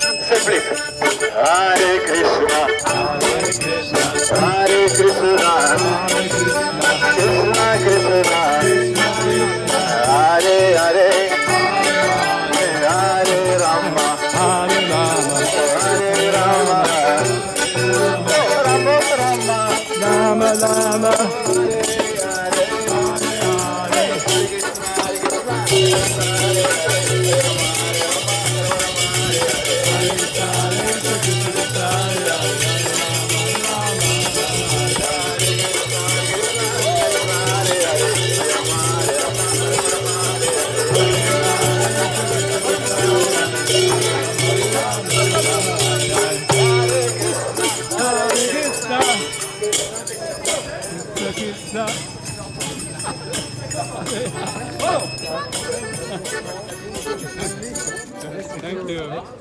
Say please. Hare Krishna, Hare Krishna, Krishna Krishna, Hare Hare, Hare Rama, Hare Rama, Rama Rama, Rama Rama. Thank you.